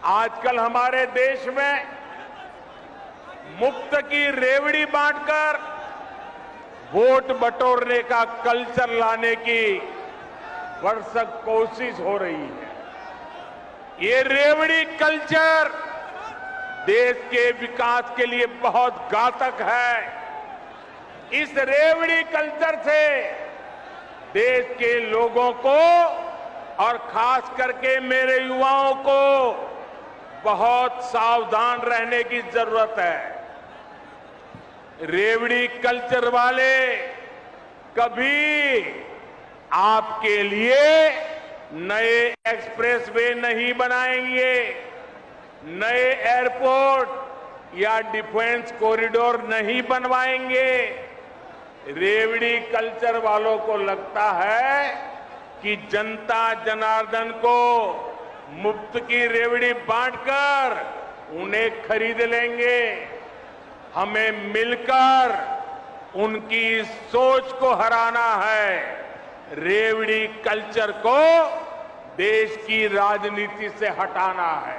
आजकल हमारे देश में मुफ्त की रेवड़ी बांटकर वोट बटोरने का कल्चर लाने की भरसक कोशिश हो रही है। ये रेवड़ी कल्चर देश के विकास के लिए बहुत घातक है। इस रेवड़ी कल्चर से देश के लोगों को और खास करके मेरे युवाओं को बहुत सावधान रहने की जरूरत है। रेवड़ी कल्चर वाले कभी आपके लिए नए एक्सप्रेसवे नहीं बनाएंगे, नए एयरपोर्ट या डिफेंस कॉरिडोर नहीं बनवाएंगे। रेवड़ी कल्चर वालों को लगता है कि जनता जनार्दन को मुफ्त की रेवड़ी बांटकर उन्हें खरीद लेंगे। हमें मिलकर उनकी सोच को हराना है। रेवड़ी कल्चर को देश की राजनीति से हटाना है।